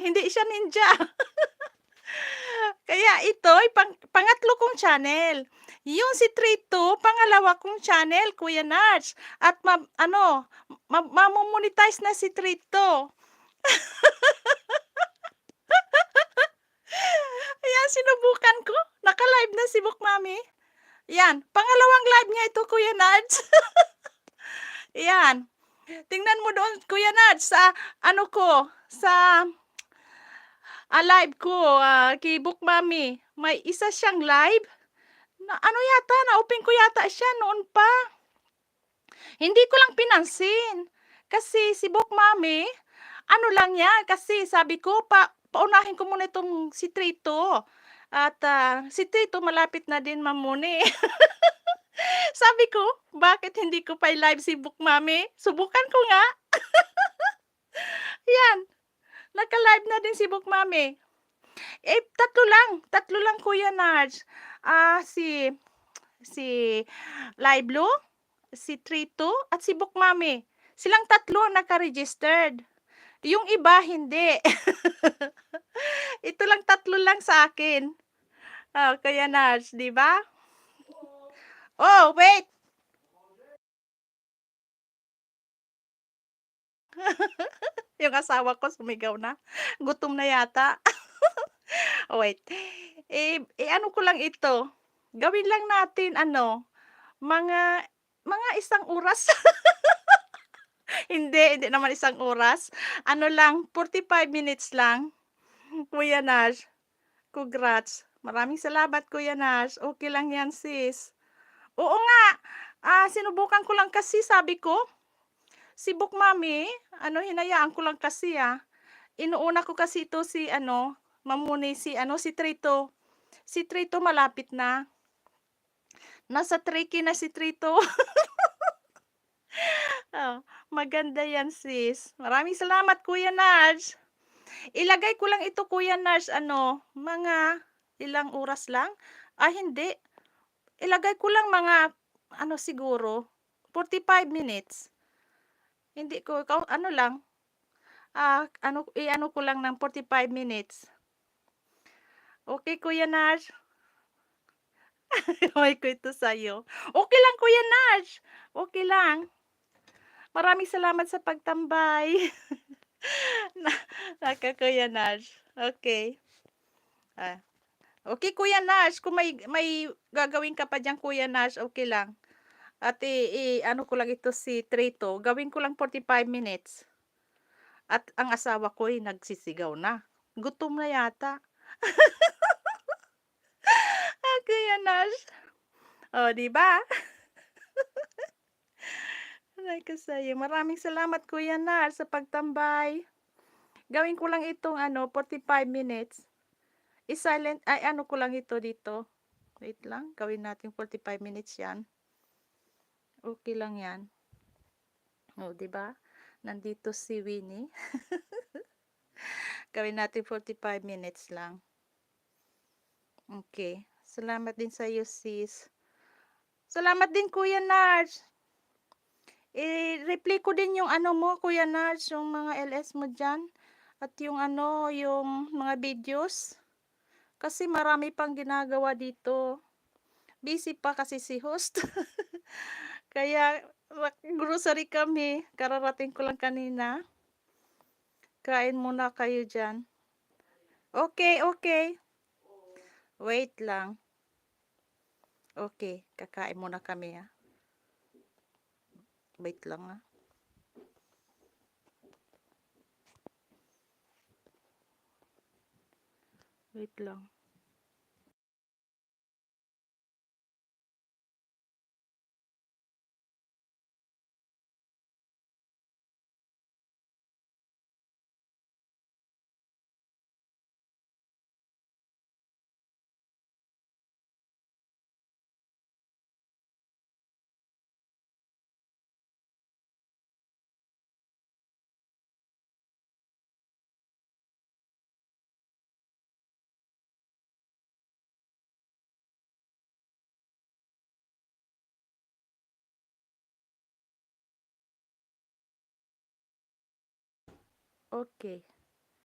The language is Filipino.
hindi siya ninja. Kaya ito ay pangatlo kong channel. Yung si Trito, pangalawa kong channel, Kuya Nards. At ano, mamomonetize na si Trito. Ayan, sinubukan ko. Naka-live na si Book Mami. Yan, pangalawang live niya ito, Kuya Nards. Yan. Tingnan mo doon, Kuya Nards, sa ano ko, sa live ko, kay Book Mami. May isa siyang live. Na, ano yata, na-open ko yata siya noon pa. Hindi ko lang pinansin. Kasi si Book Mami, ano lang yan, kasi sabi ko, paunahin ko muna itong si Trito. At si Trito malapit na din mamuni. Sabi ko, bakit hindi ko pa live si Book Mami? Subukan ko nga. Yan, naka-live na din si Book Mami. Eh, tatlo lang Kuya Nards. Si Live Blue, si Trito, at si Book Mami. Silang tatlo naka-registered. Yung iba, hindi. Ito lang, tatlo lang sa akin. Oh, Kuya Nards, di ba? Oh, wait! Yung asawa ko sumigaw na. Gutom na yata. Oh, wait. Ano ko lang ito. Gawin lang natin, mga, mga isang oras. Hindi naman isang oras. Ano lang, 45 minutes lang. Kuya Nash, congrats. Maraming salamat, Kuya Nash. Okay lang yan, sis. Oo nga, sinubukan ko lang kasi, sabi ko, si Book Mami, hinayaan ko lang kasi, Inuuna ko kasi ito si, mamuni si Trito. Si Trito malapit na. Nasa tricky na si Trito. Oh, maganda yan, sis. Maraming salamat, Kuya Nash. Ilagay ko lang ito, Kuya Nash, mga ilang oras lang? Hindi. Ilagay ko lang mga, siguro, 45 minutes. Hindi ko, ano lang, i-ano ko lang ng 45 minutes. Okay, Kuya Nash. Hoy ko ito sa'yo. Okay lang, Kuya Nash. Okay lang. Maraming salamat sa pagtambay. Kuya Nash. Okay. Okay, Kuya Nash, kung may gagawin ka pa diyan, Kuya Nash, okay lang. At ano ko lang ito si Trito, gawin ko lang 45 minutes. At ang asawa ko ay nagsisigaw na. Gutom na yata. Kuya Nash. Oh, di ba? Aray ko sa'yo. Maraming salamat, Kuya Nash, sa pagtambay. Gawin ko lang itong 45 minutes. I-silent, ano ko lang ito dito. Wait lang, gawin natin 45 minutes yan. Okay lang yan. O, di ba? Nandito si Winnie. Gawin natin 45 minutes lang. Okay. Salamat din sa iyo, sis. Salamat din, Kuya Nards. I-replay ko din yung mo, Kuya Nards, yung mga LS mo dyan. At yung yung mga videos. Kasi marami pang ginagawa dito. Busy pa kasi si host. Kaya, grocery kami. Kararating ko lang kanina. Kain muna kayo dyan. Okay, okay. Wait lang. Okay, kakain muna kami, Wait lang, Wait lang. Okay.